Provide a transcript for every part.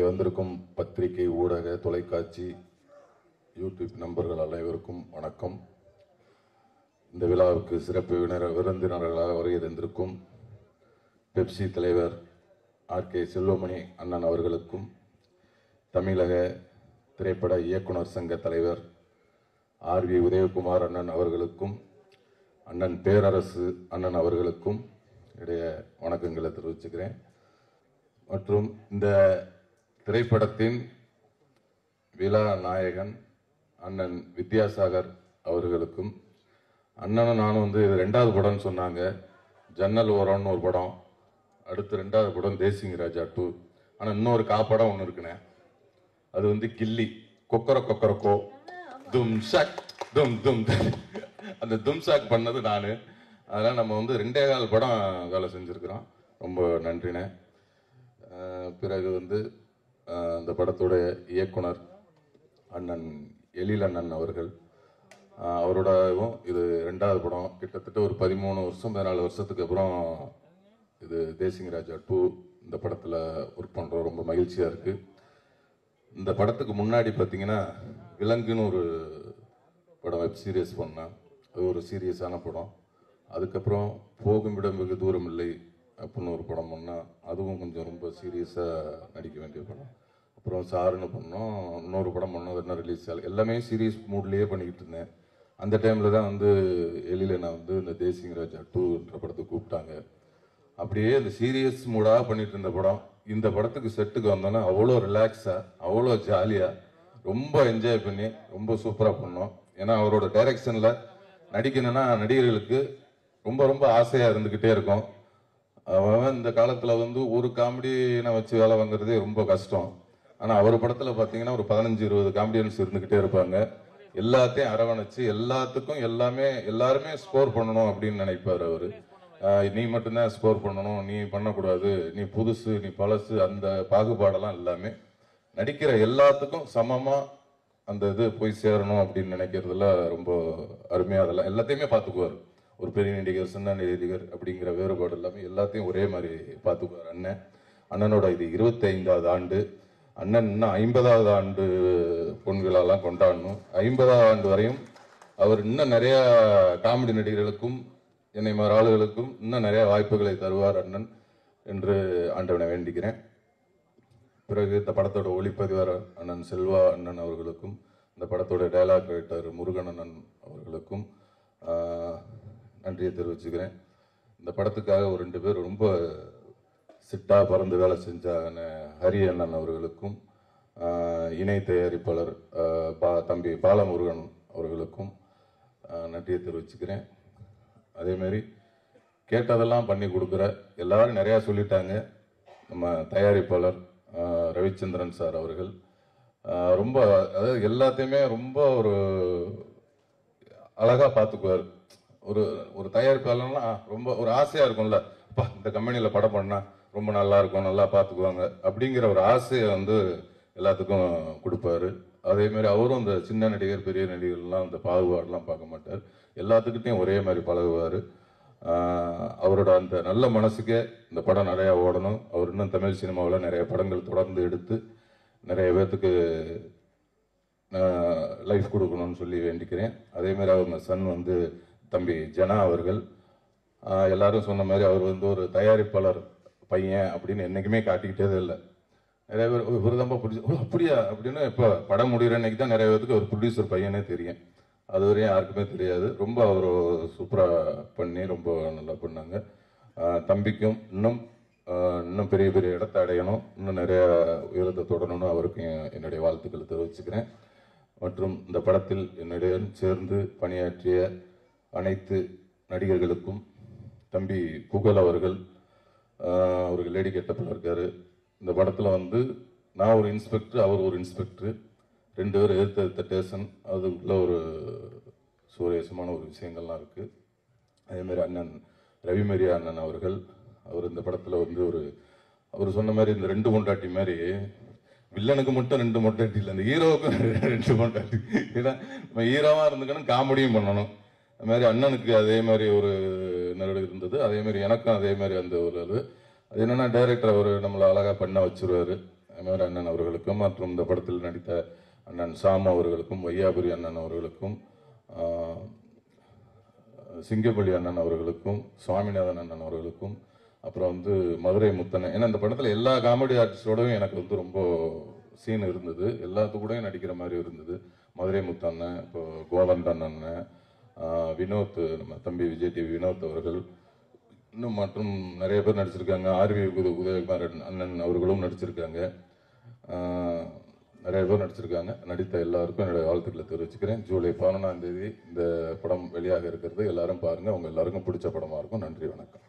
இங்கே வந்திருக்கும் பத்திரிகை, ஊடக, தொலைக்காட்சி, யூடியூப் நண்பர்கள் அனைவருக்கும் வணக்கம். இந்த விழாவுக்கு சிறப்பு விருந்தினர்களாக வருகை தந்திருக்கும் பெப்சி தலைவர் ஆர்.கே. செல்வமணி அண்ணன் அவர்களுக்கும், தமிழக திரைப்பட இயக்குனர் சங்க தலைவர் ஆர்.வி. உதயகுமார் அண்ணன் அவர்களுக்கும், அண்ணன் பேரரசு அண்ணன் அவர்களுக்கும் இடைய வணக்கங்களை தெரிவிச்சுக்கிறேன். மற்றும் இந்த திரைப்படத்தின் விழா நாயகன் அண்ணன் வித்யாசாகர் அவர்களுக்கும், அண்ணனும் நானும் இது 2வது படம்னு சொன்னாங்க. ஜன்னல் ஓரம்னு ஒரு படம், அடுத்து 2வது படம் தேசிங் ராஜா 2. ஆனால் இன்னொரு காப்படம் ஒன்று இருக்குண்ணே, அது கில்லி, கொக்கரக்கோ தும் ஷக் தும் தும். அந்த தும்சாக் பண்ணது நான். அதனால் நம்ம 2.25 படம் வேலை செஞ்சுருக்கிறோம். ரொம்ப நன்றிண்ணே. பிறகு இந்த படத்துடைய இயக்குனர் அண்ணன் எழில் அண்ணன் அவர்கள், அவரோடவும் இது 2வது படம். கிட்டத்தட்ட ஒரு 13 வருஷம் 14 வருஷத்துக்கு அப்புறம் இது தேசிங் ராஜா 2 இந்த படத்தில் ஒர்க் பண்ணுறோம். ரொம்ப மகிழ்ச்சியாக இருக்குது. இந்த படத்துக்கு முன்னாடி பார்த்தீங்கன்னா விலங்குன்னு ஒரு படம் வெப் சீரியஸ் பண்ணேன். அது ஒரு சீரியஸான படம். அதுக்கப்புறம் போகும் இடம் வெகு தூரம் இல்லை அப்படின்னு ஒரு படம் பண்ணால், அதுவும் கொஞ்சம் ரொம்ப சீரியஸாக நடிக்க வேண்டிய படம். அப்புறம் சாருன்னு பண்ணோம், இன்னொரு படம் பண்ணோம், அது என்ன ரிலீஸ் ஆகல. எல்லாமே சீரியஸ் மூட்லேயே பண்ணிக்கிட்டு இருந்தேன். அந்த டைமில் தான் எழில நான் இந்த தேசிங் ராஜா 2ன்ற படத்துக்கு கூப்பிட்டாங்க. அப்படியே இந்த சீரியஸ் மூடாக பண்ணிட்டு இருந்த படம், இந்த படத்துக்கு செட்டுக்கு வந்தோன்னா அவ்வளோ ரிலாக்ஸாக, அவ்வளோ ஜாலியாக, ரொம்ப என்ஜாய் பண்ணி ரொம்ப சூப்பராக பண்ணோம். ஏன்னா அவரோட டைரக்ஷனில் நடிக்கணும்னா நடிகர்களுக்கு ரொம்ப ரொம்ப ஆசையாக இருந்துக்கிட்டே இருக்கும். அவன் இந்த காலத்தில் ஒரு காமெடியை வச்சு வேலை வாங்குறதே ரொம்ப கஷ்டம். ஆனால் அவர் படத்தில் பார்த்தீங்கன்னா ஒரு 15-20 காமெடியன்ஸ் இருந்துக்கிட்டே இருப்பாங்க. எல்லாத்தையும் அரவணைச்சு எல்லாத்துக்கும் எல்லாருமே ஸ்கோர் பண்ணணும் அப்படின்னு நினைப்பார் அவர். நீ மட்டும்தான் ஸ்கோர் பண்ணணும், நீ பண்ணக்கூடாது, நீ புதுசு, நீ பழசு, அந்த பாகுபாடெல்லாம் எல்லாமே நடிக்கிற எல்லாத்துக்கும் சமமாக அந்த இது போய் சேரணும் அப்படின்னு நினைக்கிறதுல ரொம்ப அருமையாக அதெல்லாம் எல்லாத்தையுமே பார்த்துக்குவார். ஒரு பெரிய நடிகர், சின்ன நடிகர் அப்படிங்கிற வேறுபாடு எல்லாமே எல்லாத்தையும் ஒரே மாதிரி பார்த்துக்குவார் அண்ணனோட இது 25வது ஆண்டு. அண்ணன் இன்னும் 50வது ஆண்டு பொன்விழாலாம் கொண்டாடணும். 50வது ஆண்டு வரையும் அவர் இன்னும் நிறைய காமெடி நடிகர்களுக்கும் என்னை மாதிரி ஆளுகளுக்கும் இன்னும் நிறைய வாய்ப்புகளை தருவார் அண்ணன் என்று ஆண்டவனை வேண்டிக்கிறேன். பிறகு இந்த படத்தோட ஒளிப்பதிவாளர் அண்ணன் செல்வா அண்ணன் அவர்களுக்கும், இந்த படத்தோட டைலாக் ரைட்டர் முருகன் அண்ணன் அவர்களுக்கும் நன்றியை தெரிவிச்சுக்கிறேன். இந்த படத்துக்காக ஒரு 2 பேர் ரொம்ப சிட்டாக பறந்து வேலை செஞ்ச ஹரி அண்ணன் அவர்களுக்கும், இணை தயாரிப்பாளர் தம்பி பாலமுருகன் அவர்களுக்கும் நன்றியை தெரிவிச்சுக்கிறேன். அதேமாரி கேட்டதெல்லாம் பண்ணி கொடுக்குற எல்லாரும் நிறையா சொல்லிட்டாங்க. நம்ம தயாரிப்பாளர் ரவிச்சந்திரன் சார் அவர்கள் ரொம்ப, அதாவது எல்லாத்தையுமே ரொம்ப ஒரு அழகாக பார்த்துக்குவார். ஒரு தயாரிப்பாளர்னா ரொம்ப ஒரு ஆசையாக இருக்கும்ல, அப்பா இந்த கம்பெனியில் படம் பண்ணால் ரொம்ப நல்லா இருக்கும், நல்லா பார்த்துக்குவாங்க அப்படிங்கிற ஒரு ஆசையை எல்லாத்துக்கும் கொடுப்பாரு. அதேமாரி அவரும் இந்த சின்ன நடிகர் பெரிய நடிகர்லாம் இந்த பாகுபாடெலாம் பார்க்க மாட்டார். எல்லாத்துக்கிட்டையும் ஒரே மாதிரி பழகுவார். அவரோட அந்த நல்ல மனசுக்கே இந்த படம் நிறையா ஓடணும். அவர் இன்னும் தமிழ் சினிமாவில் நிறைய படங்கள் தொடர்ந்து எடுத்து நிறைய பேர்த்துக்கு லைஃப் கொடுக்கணும்னு சொல்லி வேண்டிக்கிறேன். அதேமாதிரி அவங்க சன் தம்பி ஜனா அவர்கள், எல்லாரும் சொன்ன மாதிரி அவர் ஒரு தயாரிப்பாளர் பையன் அப்படின்னு என்றைக்குமே காட்டிக்கிட்டே இல்லை. நிறைய பேர் விருதம்பா ப்ரொடியூசர் அப்படியா அப்படின்னு இப்போ படம் முடிகிற அன்னைக்கு தான் நிறைய பேருக்கு ஒரு ப்ரொடியூசர் பையனே தெரியும். அது வரையும் யாருக்குமே தெரியாது. ரொம்ப அவர் சூப்பராக பண்ணி ரொம்ப நல்லா பண்ணாங்க. தம்பிக்கும் இன்னும் பெரிய பெரிய இடத்தை அடையணும், இன்னும் நிறைய உயரத்தை தொடரணும்னு அவருக்கும் என்னுடைய வாழ்த்துக்களை தெரிவிச்சுக்கிறேன். மற்றும் இந்த படத்தில் என்னுடன் சேர்ந்து பணியாற்றிய அனைத்து நடிகர்களுக்கும், தம்பி புகழ் அவர்கள் லேடி கெட்டப்பில் இருக்கார். இந்த படத்தில் நான் ஒரு இன்ஸ்பெக்டர், அவர் ஒரு இன்ஸ்பெக்டர், 2 பேர் எதிர்த்த ஸ்டேஷன், அதுக்குள்ள ஒரு சுவாரஸ்யமான ஒரு விஷயங்கள்லாம் இருக்குது. அதேமாதிரி அண்ணன் ரவிமரியா அண்ணன் அவர்கள், அவர் இந்த படத்தில் அவர் சொன்ன மாதிரி இந்த 2 பொண்டாட்டி மாதிரி வில்லனுக்கு மட்டும் 2 பொண்டாட்டி இல்லை, இந்த ஹீரோவுக்கும் 2 பொண்டாட்டி. ஏன்னா நம்ம ஹீரோவாக இருந்துக்கணும், காமெடியும் பண்ணணும். அது மாதிரி அண்ணனுக்கு அதே மாதிரி ஒரு நடுவு இருந்தது. அதே மாதிரி எனக்கும் அதே மாதிரி அந்த ஒரு அது என்னன்னா டைரக்டர் அவர் நம்மளை அழகாக பண்ண வச்சுருவார். எம்ஆர் அண்ணன் அவர்களுக்கும் மற்றும் இந்த படத்தில் நடித்த அண்ணன் சாம் அவர்களுக்கும், வையாபுரி அண்ணன் அவர்களுக்கும், சிங்கப்பள்ளி அண்ணன் அவர்களுக்கும், சுவாமிநாதன் அண்ணன் அவர்களுக்கும், அப்புறம் வந்து மதுரை முத்தண்ணன். ஏன்னா இந்த படத்தில் எல்லா காமெடி ஆர்டிஸ்டோடவும் எனக்கு வந்து ரொம்ப சீன் இருந்தது, எல்லாத்துக்கூடயும் நடிக்கிற மாதிரி இருந்தது. மதுரை முத்தண்ணன், இப்போ கோவந்தன் அண்ணன், வினோத், நம்ம தம்பி விஜய் டிவி வினோத் அவர்கள், இன்னும் மற்றும் நிறைய பேர் நடிச்சிருக்காங்க. ஆர்வி உதயகுமார் அண்ணன் அவர்களும் நடிச்சிருக்காங்க. நிறைய பேர் நடிச்சிருக்காங்க. நடித்த எல்லாருக்கும் என்னுடைய வாழ்த்துக்களை தெரிவிச்சுக்கிறேன். ஜூலை 11ஆம் தேதி இந்த படம் வெளியாக இருக்கிறது. எல்லாரும் பாருங்க, உங்க எல்லாருக்கும் பிடிச்ச படமா இருக்கும். நன்றி, வணக்கம்.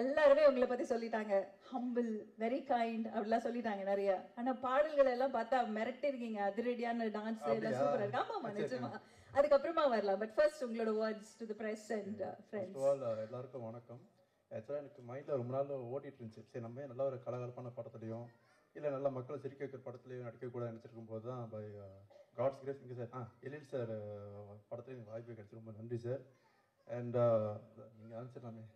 எல்லாருமே உங்களை பத்தி சொல்லிட்டாங்க. ஹம்பிள், வெரி கைண்ட் அப்படிலாம் சொல்லிட்டாங்க நிறைய. ஆனா பாடல்கள் எல்லாம் பார்த்தா மிரட்டி இருக்கீங்க. அதிரடியான டான்ஸ் எல்லாம் சூப்பரா இருக்கு. ஆமாமா, நிஜமா. அதுக்கப்புறமா வரலாம். பட் ஃபர்ஸ்ட் உங்களோட words to the press and friends. எல்லாருக்கும் வணக்கம். ஆக்சுவலாக எனக்கு மைண்டில் ரொம்ப நாள் ஓடிட்டு இருந்துச்சு. சரி, நம்ம நல்ல ஒரு கலகலப்பான படத்துலையும் இல்லை நல்ல மக்களை சிரிக்க வைக்கிற படத்துலையும் நடிக்கக்கூட நினச்சிருக்கும் போது தான் பை காட்ஸ் கிரேஸ் இங்கே சார் எழில் சார் படத்துல எனக்கு வாய்ப்பு கிடைச்சி ரொம்ப நன்றி சார். அண்ட் நீங்கள் ஆன்சர்லாமே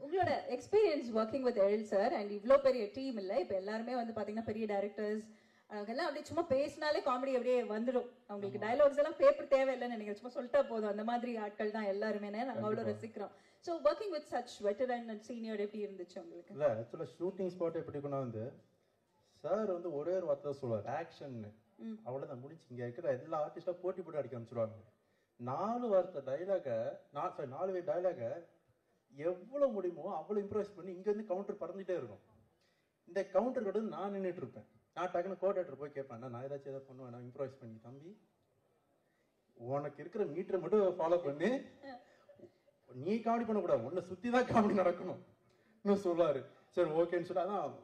உங்களோட experience working with Ezhil sir and இவ்வளோ பெரிய டீம் இல்லை. இப்போ எல்லாருமே வந்து பார்த்தீங்கன்னா பெரிய டைரக்டர்ஸ், அவங்கெல்லாம் அப்படியே சும்மா பேசினாலே காமெடி அப்படியே வந்துடும். அவங்களுக்கு டைலாக்ஸ் எல்லாம் பேப்பர் தேவையில்லைன்னு நினைக்கிறேன், சும்மா சொல்லிட்டா போதும். அந்த மாதிரி ஆட்கள் தான் எல்லாருமே, நாங்கள் அவ்வளோ ரசிக்கிறோம். So working with such veteran and senior எப்படி இருந்துச்சு உங்களுக்கு? இல்லை, ஆக்சுவலாக ஷூட்டிங் ஸ்பாட் எப்படி கொண்டா வந்து சார் வந்து ஒரே ஒரு வார்த்தை சொல்லுவார், ஆக்ஷன். அவ்வளோதான், முடிச்சு. இங்கே இருக்கிற எல்லா ஆர்டிஸ்டாக போட்டி போட்டு அடிக்க ஆரம்பிச்சிருவாங்க. 4 வார்த்தை டைலாகை 4 டைலாகை எவ்வளோ முடியுமோ அவ்வளோ இம்ப்ரூவைஸ் பண்ணி இங்கேருந்து கவுண்டர் பறந்துகிட்டே இருக்கும். இந்த கவுண்டர் கூட நான் நின்றுட்டு இருப்பேன். நான் டக்குன்னு கோஆர்டினேட்டர் போய் கேட்பேன், நான் ஏதாச்சும் எதாவது பண்ணுவேன், நான் இம்ப்ரூவைஸ் பண்ணி, தம்பி உனக்கு இருக்கிற மீட்டரை மட்டும் ஃபாலோ பண்ணி நீ காமெடி பண்ணக்கூடாது, உன்னை சுற்றி தான் காமெடி நடக்கணும் இன்னும் சொல்லுவார். சரி, ஓகேன்னு சொல்லி அதான்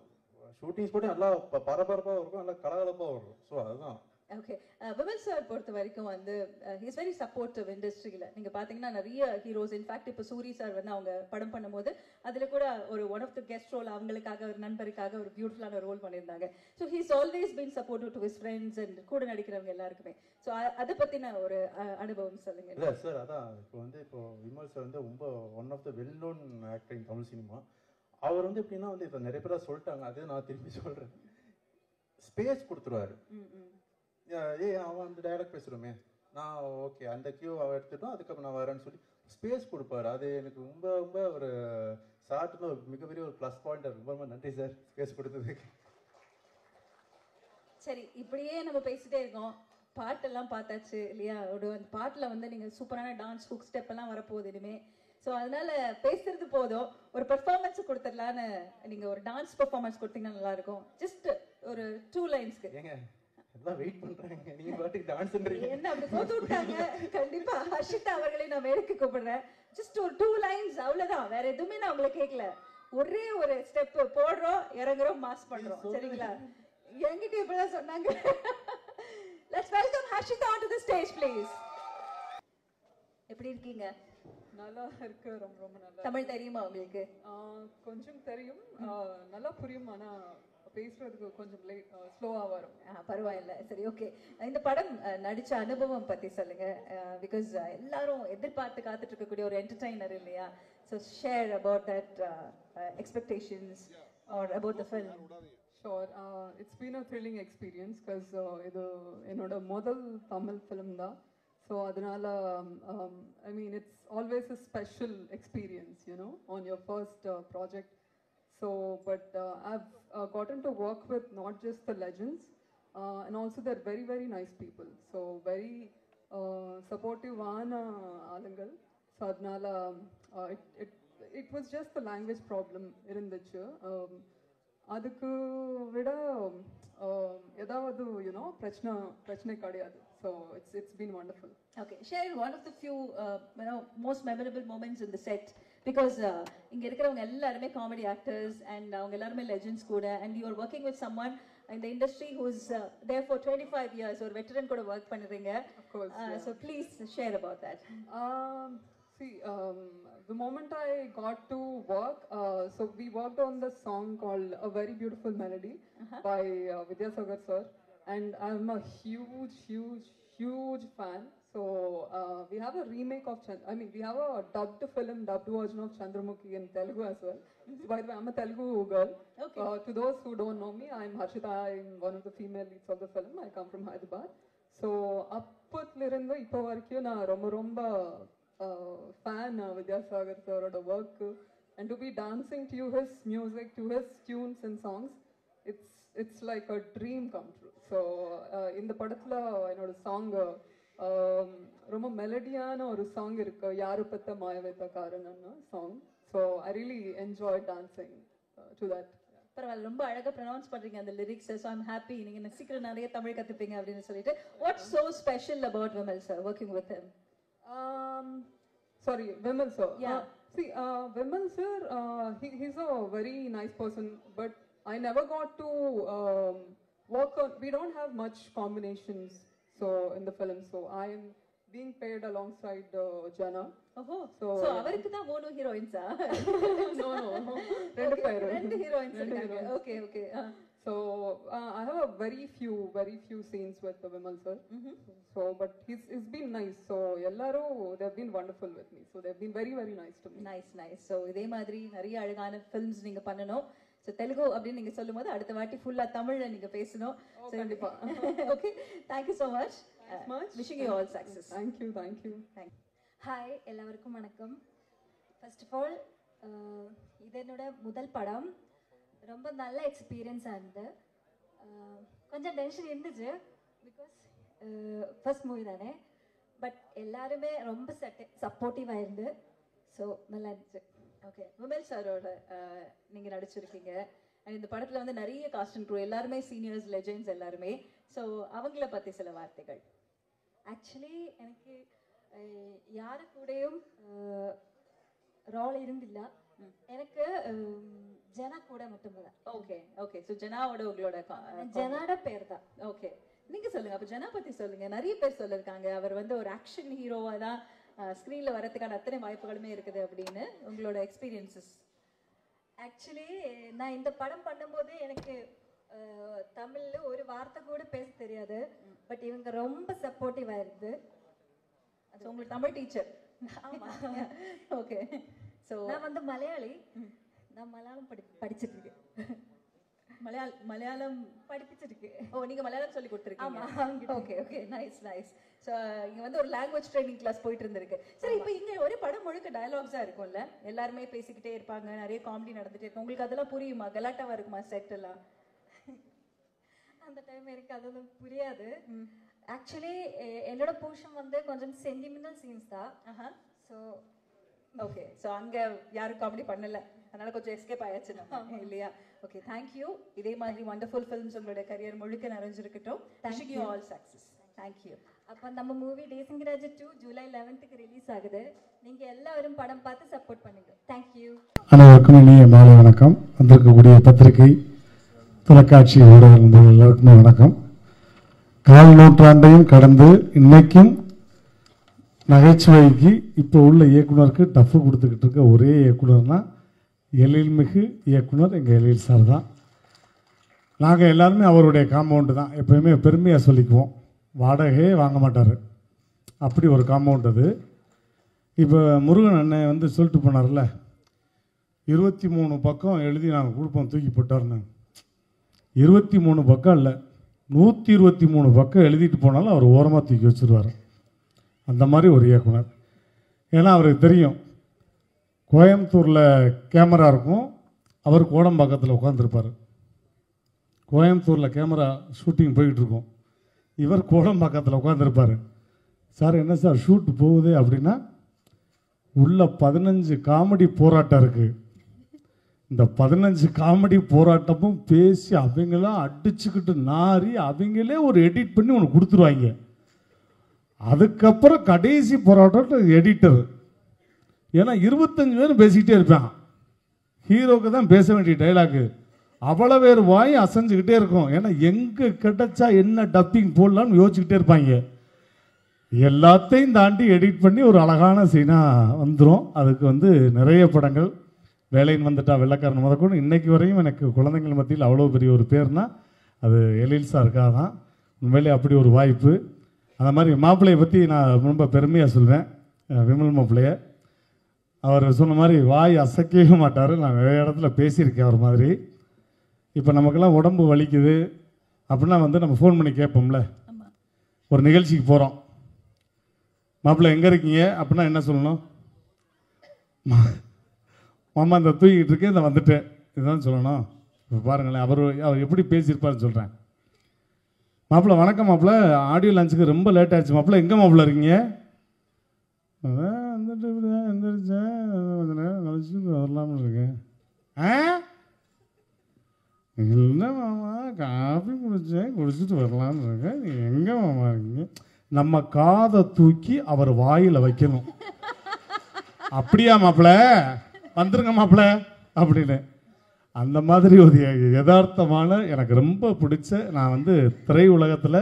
ஷூட்டிங்ஸ் போட்டு நல்லா பரபரப்பாக இருக்கும், நல்லா கலகலப்பாக வரும். ஸோ அதுதான். ஓகே, விமல் சார் பொறுத்த வரைக்கும் வந்து ஹி இஸ் வெரி சப்போர்ட்டிவ் இண்டஸ்ட்ரியில். நீங்கள் பார்த்தீங்கன்னா நிறைய ஹீரோஸ், இன்ஃபேக்ட் இப்போ சூரி சார் வந்து அவங்க படம் பண்ணும்போது அதில் கூட ஒரு one of the guest role அவங்களுக்காக, ஒரு நண்பருக்காக ஒரு பியூட்டிஃபுல்லான ரோல் பண்ணியிருந்தாங்க. So he's always been supportive to his friends and கூட நடிக்கிறவங்க எல்லாருக்குமே. ஸோ அதை பற்றின ஒரு அனுபவம் சொல்லுங்க. இல்லை சார், அதான் இப்போ விமல் சார் வந்து ரொம்ப one of the well known actor in Tamil cinema. அவர் வந்து எப்படின்னா வந்து இப்போ நிறைய பேராக சொல்லிட்டாங்க, அதே நான் திரும்பி சொல்கிறேன், ஸ்பேஸ் கொடுத்துருவாரு. அவன் அந்த டைலாக் பேசுகிறோமே, நான் ஓகே அந்த கியூ அவன் எடுத்துட்டோம், அதுக்கப்புறம் நான் வரேன்னு சொல்லி ஸ்பேஸ் கொடுப்பாரு. அது எனக்கு ரொம்ப ரொம்ப ஒரு சார்ட்டுன்னு ஒரு மிகப்பெரிய ஒரு ப்ளஸ் பாயிண்ட். ரொம்ப ரொம்ப நன்றி சார் ஸ்பேஸ் கொடுத்ததுக்கு. சரி, இப்படியே நம்ம பேசிட்டே இருக்கோம். பாட்டெல்லாம் பார்த்தாச்சு இல்லையா? அந்த பாட்டில் வந்து நீங்கள் சூப்பரான டான்ஸ் ஹுக் ஸ்டெப் எல்லாம் வரப்போகுது இனிமே. ஸோ அதனால பேசுறது போதும், ஒரு பெர்ஃபார்மன்ஸ் கொடுத்துடலான்னு. நீங்கள் ஒரு டான்ஸ் பெர்ஃபார்மன்ஸ் கொடுத்தீங்கன்னா நல்லா இருக்கும். ஜஸ்ட் ஒரு 2 லைன்ஸ்க்கு. ஏங்க எல்லாம் வெயிட் பண்றாங்க, நீங்க பாட்டுக்கு டான்ஸ் பண்றீங்க. என்ன அப்படி போட்டு விட்டாங்க? கண்டிப்பா ஹர்ஷிதா அவர்களை நான் மேடைக்கு கூப்பிடுறேன். ஜஸ்ட் ஒரு 2 லைன்ஸ், அவ்வளவுதான். வேற எதுவுமே நான் உங்களை கேட்கல. ஒரே ஒரு ஸ்டெப் போடுறோம், இறங்குறோம், மாஸ் பண்றோம். சரிங்களா? என்கிட்ட இப்படிதான் சொன்னாங்க. Let's welcome Harshita onto the stage, please. எப்படி இருக்கீங்க? நல்லா இருக்கு, ரொம்ப ரொம்ப நல்லா. தமிழ் தெரியுமா உங்களுக்கு? கொஞ்சம் தெரியும், நல்லா புரியும். ஆனா பேசுறதுக்கு கொஞ்சம் ஸ்லோவா வரும். பரவாயில்ல, சரி, ஓகே. இந்த படம் நடிச்ச அனுபவம் பத்தி சொல்லுங்க. பிகாஸ் எல்லாரும் எதிர்பார்த்து காத்துட்டு இருக்கக்கூடிய ஒரு என்டர்டைனர் இல்லையா? So share about that expectations or about the film. Sure, it's been a thrilling experience. Because இது என்னோட முதல் தமிழ் ஃபிலிம் தான். ஸோ அதனால I mean it's always a special experience, on your first project. So, but I've gotten to work with not just the legends, and also they're very, very nice people. So, very supportive alangal. So, adnala, it was just the language problem irundichu. Adukku vida edavadu prachna kadiyadu. So, it's been wonderful. Okay, share one of the few most memorable moments in the set. Because இங்க இருக்கிறவங்க எல்லாருமே comedy actors and அவங்க எல்லாருமே legends கூட. And you are working with someone in the industry who's there for 25 years or veteran கூட work பண்றீங்க. Of course, yeah. So please share about that. See, the moment I got to work, so we worked on the song called A Very Beautiful Melody by Vidyasagar sir, and I'm a huge fan. So we have a remake of we have a dubbed version of Chandramukhi in Telugu as well. So by the way, I'm a Telugu girl. Okay. To those who don't know me, I'm Harshita. I'm one of the female leads of the film. I come from Hyderabad. So அப்பத்திலிருந்து இப்போ வரைக்கும் நான் ரொம்ப fan Vidyasagar sir work, and to be dancing to his music, to his tunes and songs, it's like a dream come true. So இந்த படத்துல என்னோட song ரொம்ப மெலடியான ஒரு song இருக்கு, யாரு பத்த மாயவேத்த காரணம்னு song. So I really enjoyed dancing to that. பரவாயில்ல, ரொம்ப அழகா ப்ரொனவுன்ஸ் பண்றீங்க அந்த லிரிக்ஸ். ஸோ ஐம் ஹாப்பி நீங்க சீக்கிரம் நிறைய தமிழ் கத்துப்பீங்க அப்படின்னு சொல்லிட்டு. What's so special about Vimal sir working with him? Sorry, Vimal sir. Yeah. See, Vimal sir, he's a very nice person, but I never got to work on. We don't have much combinations, so in the film. So I am being paired alongside Jana. ஓஹோ, So so அவருக்கு தான் மூணு ஹீரோயின்ஸா? no, ரெண்டு heroines இருக்காங்க. Okay okay. So I have a very few scenes with Vimal sir. So but he's been nice. So ellaru they've been wonderful with me. So they've been very nice to me. Nice. So இதே மாதிரி நிறைய அழகான films நீங்க பண்ணணும். So Telugu அப்படின்னு நீங்க சொல்லும்போது அடுத்த வாட்டி ஃபுல்லா தமிழ்ல நீங்க பேசணும். கண்டிப்பா. Okay, thank you so much. Wishing you all success. Thank you. Hi, எல்லாருக்கும் வணக்கம். ஃபர்ஸ்ட் ஆஃப் ஆல் இது என்னோட முதல் படம். ரொம்ப நல்ல எக்ஸ்பீரியன்ஸாக இருந்து கொஞ்சம் டென்ஷன் இருந்துச்சு, பிகாஸ் ஃபர்ஸ்ட் மூவி தானே. பட் எல்லாருமே ரொம்ப சப்போர்ட்டிவாக இருந்து, ஸோ நல்லா இருந்துச்சு. ஓகே, விமல் சாரோட நீங்க நடிச்சிருக்கீங்க. அண்ட் இந்த படத்துல வந்து நிறைய காஸ்ட் அண்ட் க்ரூ எல்லாருமே சீனியர்ஸ், லெஜெண்ட்ஸ் எல்லாருமே. ஸோ அவங்கள பத்தி சில வார்த்தைகள். ஆக்சுவலி எனக்கு யாரு கூடயும் ரோல் இருந்தில்ல, எனக்கு ஜனா கூட மட்டும்தான். ஓகே. ஸோ ஜனாவோட உங்களோட ஜனாட பேர் தான். ஓகே, நீங்க சொல்லுங்க. அப்ப ஜனா பத்தி சொல்லுங்க. நிறைய பேர் சொல்லிருக்காங்க அவர் வந்து ஒரு ஆக்ஷன் ஹீரோவா தான் ஸ்கிரீன்ல வரதுக்கான அத்தனை வாய்ப்புகளுமே இருக்குது அப்படின்னு. உங்களோட எக்ஸ்பீரியன்சஸ்? ஆக்சுவலி நான் இந்த படம் பண்ணும்போது எனக்கு தமிழ்ல ஒரு வார்த்தை கூட பேச தெரியாது. பட் இவங்க ரொம்ப சப்போர்ட்டிவா இருந்து. அது உங்களுக்கு தமிழ் டீச்சர்? ஆமா. ஓகே. ஸோ நான் வந்து மலையாளி. நான் மலையாளம் படிச்சிட்டு இருக்கேன். மலையாளம் படிப்பிச்சிருக்கு. ஓ, நீங்க மலையாளம் சொல்லி கொடுத்துருக்கீங்க? ஆமா. ஓகே. நைஸ். ஸோ இங்க வந்து ஒரு லாங்குவேஜ் ட்ரைனிங் கிளாஸ் போயிட்டு இருந்திருக்கு. சரி, இப்போ இங்க ஒரு படம் முழுக்க டயலாக்ஸா இருக்கும்ல, எல்லாருமே பேசிக்கிட்டே இருப்பாங்க, நிறைய காமெடி நடந்துட்டே இருக்கும். உங்களுக்கு அதெல்லாம் புரியுமா? கலாட்டாவா இருக்குமா செட் எல்லாம்? அந்த டைம் எனக்கு அதெல்லாம் புரியாது. ஆக்சுவலி என்னோட போர்ஷன் வந்து கொஞ்சம் சென்டிமெண்டல் சீன்ஸ் தான். So okay. ஸோ அங்க யாரும் காமெடி பண்ணல, அதனால கொஞ்சம் எஸ்கேப் ஆயாச்சு நம்ம, இல்லையா? Okay, thank you. இதே மாதிரி வண்டர்ஃபுல் ஃபிலிம்ஸ் உங்களோட கரியர் முழுக்க நிறைஞ்சிருக்கட்டும். Wishing you all success. Thank you. அப்போ நம்ம மூவி தேசிங்கராஜ் 2 ஜூலை 11th ரிலீஸ் ஆகுது. நீங்க எல்லாரும் படம் பார்த்து சப்போர்ட் பண்ணுங்க. தேங்க்யூ. அனைவருக்கும் இனிய மாலை வணக்கம். வந்திருக்கக்கூடிய பத்திரிகை, தொலைக்காட்சி ஊடகங்கள் எல்லாருக்குமே வணக்கம். கால் நூற்றாண்டையும் கடந்து இன்னைக்கும் நகைச்சுவைக்கு இப்போ உள்ள இயக்குனருக்கு டஃப் கொடுத்துக்கிட்டு இருக்க ஒரே இயக்குனர்னா எழில்மிகு இயக்குனர் எங்கள் எழில் சார் தான். நாங்கள் எல்லாருமே அவருடைய காம்பவுண்டு தான். எப்போயுமே பெருமையாக சொல்லிக்குவோம், வாடகையே வாங்க மாட்டார், அப்படி ஒரு காம்பவுண்ட் அது. இப்போ முருகன் அண்ணன் வந்து சொல்லிட்டு போனார்ல, 23 பக்கம் எழுதி நாங்கள் கொடுப்போம் தூக்கி போட்டார்னு. 23 பக்கம் இல்லை, 123 பக்கம் எழுதிட்டு போனாலும் அவர் ஓரமாக தூக்கி வச்சுருவார். அந்த மாதிரி ஒரு இயக்குனர். ஏன்னா அவருக்கு தெரியும், கோயம்புத்தூரில் கேமரா இருக்கும், அவர் கோடம்பாக்கத்தில் உட்காந்துருப்பார். கோயம்புத்தூரில் கேமரா ஷூட்டிங் போய்கிட்டு இருக்கும், இவர் கோடம்பாக்கத்தில் உட்காந்துருப்பார். சார் என்ன சார் ஷூட் போகுது அப்படின்னா, உள்ள 15 காமெடி போராட்டம் இருக்குது. இந்த 15 காமெடி போராட்டமும் பேசி அவங்களாம் அடிச்சுக்கிட்டு நாரி அவங்களே ஒரு எடிட் பண்ணி ஒன்று கொடுத்துருவாங்க. அதுக்கப்புறம் கடைசி போராட்டம் எடிட்டர். ஏன்னா 25 பேரும் பேசிக்கிட்டே இருப்பான். ஹீரோக்கு தான் பேச வேண்டிய டைலாக்கு, அவ்வளோ பேர் வாய் அசைஞ்சுக்கிட்டே இருக்கும். ஏன்னா எங்கே கிடைச்சா என்ன டப்பிங் போடலான்னு யோசிச்சுக்கிட்டே இருப்பாங்க. எல்லாத்தையும் தாண்டி எடிட் பண்ணி ஒரு அழகான சீனாக வந்துடும். அதுக்கு வந்து நிறைய படங்கள், வேலைன்னு வந்துட்டா வெள்ளைக்காரன் முதற்கொண்டு இன்னைக்கு வரையும் எனக்கு குழந்தைங்கள் மத்தியில் அவ்வளோ பெரிய ஒரு பேர்னா அது எழில் சாருக்காக தான். உண்மையிலே அப்படி ஒரு வாய்ப்பு. அந்த மாதிரி மாப்பிள்ளையை பற்றி நான் ரொம்ப பெருமையாக சொல்வேன். விமல் மாப்பிள்ளையை அவர் சொன்ன மாதிரி வாய் அசைக்கவே மாட்டார். நான் நிறைய இடத்துல பேசியிருக்கேன் அவர் மாதிரி. இப்போ நமக்கெல்லாம் உடம்பு வலிக்குது அப்படின்னா வந்து நம்ம ஃபோன் பண்ணி கேட்போம்ல. ஒரு நிகழ்ச்சிக்கு போகிறோம், மாப்பிள்ளை எங்கே இருக்கீங்க அப்படின்னா என்ன சொல்லணும்? மாமா இந்த தூக்கிட்டு இருக்கேன், இந்த வந்துட்டேன், இதுதான் சொல்லணும். இப்போ பாருங்களேன், அவர் எப்படி பேசியிருப்பாருன்னு சொல்கிறேன். மாப்பிள்ளை வணக்கம் மாப்பிள்ளை, ஆடியோ லஞ்சுக்கு ரொம்ப லேட் ஆகிடுச்சு மாப்பிள்ளை, எங்கே மாப்பிள்ளை இருக்கீங்க? வந்துட்டு எந்திரிச்சேன், கொஞ்ச நேரம் கழிச்சு வரலாம்னு இருக்கேன். இல்லை மாமா, காஃபி குடிச்சிட்டு வரலாம்னு இருக்கேன், நீங்கள் எங்கே மாமா இருக்கீங்க? நம்ம காதை தூக்கி அவர் வாயில் வைக்கணும். அப்படியா மாப்பிள்ளை, வந்துருங்க மாப்பிள்ளை அப்படின்னு. அந்த மாதிரி ஒரு யதார்த்தமான எனக்கு ரொம்ப பிடிச்ச, நான் வந்து திரை உலகத்தில்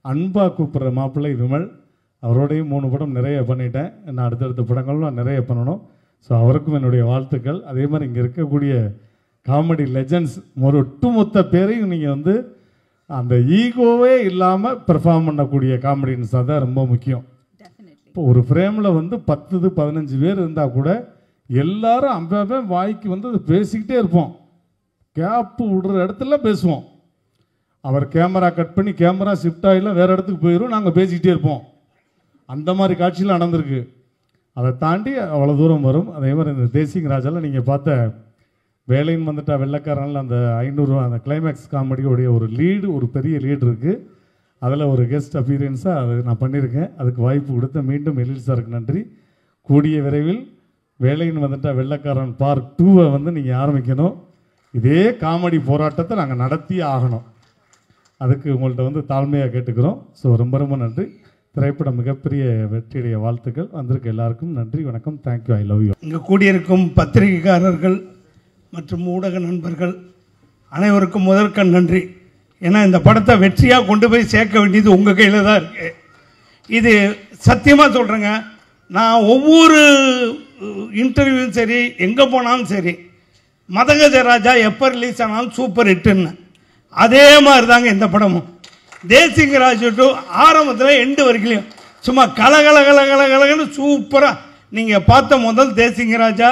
அன்பாக கூப்பிட்ற மாப்பிள்ளை விமல். அவரோடையும் 3 படம் நிறைய பண்ணிட்டேன். நான் அடுத்தடுத்த படங்களும் நிறைய பண்ணணும். ஸோ அவருக்கும் என்னுடைய வாழ்த்துக்கள். அதே மாதிரி இங்கே இருக்கக்கூடிய காமெடி லெஜண்ட்ஸ் ஒரு ஒட்டுமொத்த பேரையும் நீங்கள் வந்து அந்த ஈகோவே இல்லாமல் பெர்ஃபார்ம் பண்ணக்கூடிய காமெடியன்ஸாக தான் ரொம்ப முக்கியம். இப்போ ஒரு ஃப்ரேமில் வந்து 10-15 பேர் இருந்தால் கூட எல்லாரும் அப்பவே வாய்க்கு வந்து பேசிக்கிட்டே இருப்போம். கேப்பு விடுற இடத்துல பேசுவோம். அவர் கேமரா கட் பண்ணி கேமரா ஷிஃப்ட் ஆகிலாம் வேறு இடத்துக்கு போயிடும், நாங்கள் பேசிக்கிட்டே இருப்போம். அந்த மாதிரி காட்சியில் நடந்திருக்கு. அதை தாண்டி அவ்வளோ தூரம் வரும். அதே மாதிரி இந்த தேசிங் ராஜாவில் நீங்கள் பார்த்த வேலைன்னு வந்துட்டா வெள்ளைக்காரனில் அந்த 500 அந்த கிளைமேக்ஸ் காமெடியோடைய ஒரு லீடு, ஒரு பெரிய லீடு இருக்குது. அதில் ஒரு கெஸ்ட் அப்பீரியன்ஸாக அது நான் பண்ணியிருக்கேன். அதுக்கு வாய்ப்பு கொடுத்த மீண்டும் எழில் சாருக்கு நன்றி. கூடிய விரைவில் வேலைன்னு வந்துட்டா வெள்ளைக்காரன் பார்ட் 2 வந்து நீங்கள் ஆரம்பிக்கணும். இதே காமெடி போராட்டத்தை நாங்கள் நடத்தி ஆகணும். அதுக்கு உங்கள்கிட்ட வந்து தாழ்மையாக கேட்டுக்கிறோம். ஸோ ரொம்ப ரொம்ப நன்றி. திரைப்படம் மிகப்பெரிய வெற்றியுடைய வாழ்த்துக்கள். வந்திருக்க எல்லாருக்கும் நன்றி, வணக்கம், தேங்க்யூ, ஐ லவ் யூ. இங்கே கூடியிருக்கும் பத்திரிகைக்காரர்கள் மற்றும் ஊடக நண்பர்கள் அனைவருக்கும் முதற்கண் நன்றி. ஏன்னா இந்த படத்தை வெற்றியாக கொண்டு போய் சேர்க்க வேண்டியது உங்கள் கையில் தான் இருக்குது. இது சத்தியமாக சொல்கிறேங்க, நான் ஒவ்வொரு இன்டர்வியூவும் சரி, எங்கே போனாலும் சரி, மதகஜராஜா எப்போ ரிலீஸ் ஆனாலும் சூப்பர் ஹிட்டுன்னு. அதே மாதிரி தாங்க இந்த படமும். தேசிங் ராஜு டு ஆரம்பத்தில் எண்டு வரைக்கும் சும்மா கலகலகலகலகலன்னு சூப்பராக. நீங்கள் பார்த்த முதல் தேசிங் ராஜா,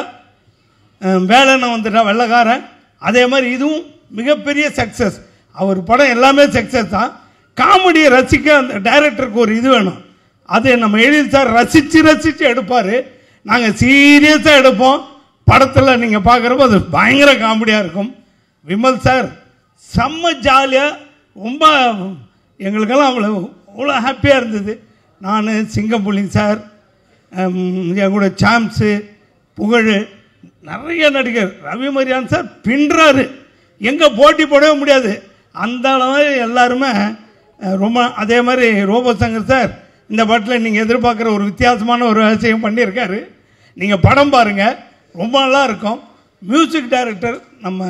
வேலைன்னு வந்துட்டா வெள்ளைக்காரன், அதே மாதிரி இதுவும் மிகப்பெரிய சக்ஸஸ். அவர் படம் எல்லாமே சக்ஸஸ் தான். காமெடியை ரசிக்க அந்த டைரக்டருக்கு ஒரு இது வேணும். அது நம்ம எழில் சார் ரசித்து எடுப்பார். நாங்கள் சீரியஸாக எடுப்போம். படத்தில் நீங்கள் பார்க்குறப்போ அது பயங்கர காமெடியாக இருக்கும். விமல் சார் செம்ம ஜாலியாக, ரொம்ப எங்களுக்கெல்லாம் அவ்வளோ ஹாப்பியாக இருந்தது. நான் சிங்கம்புலி சார், என் கூட சாம்ஸு, புகழ், நிறைய நடிகர், ரவி மரியான் சார் பின்றாரு, எங்கே போட்டி போடவே முடியாது அந்த அளவு எல்லாருமே ரொம்ப. அதே மாதிரி ரோபோ சங்கர் சார் இந்த படத்தில் நீங்கள் எதிர்பார்க்குற ஒரு வித்தியாசமான ஒரு விஷயம் பண்ணியிருக்காரு. நீங்கள் படம் பாருங்கள், ரொம்ப நல்லா இருக்கும். மியூசிக் டைரக்டர் நம்ம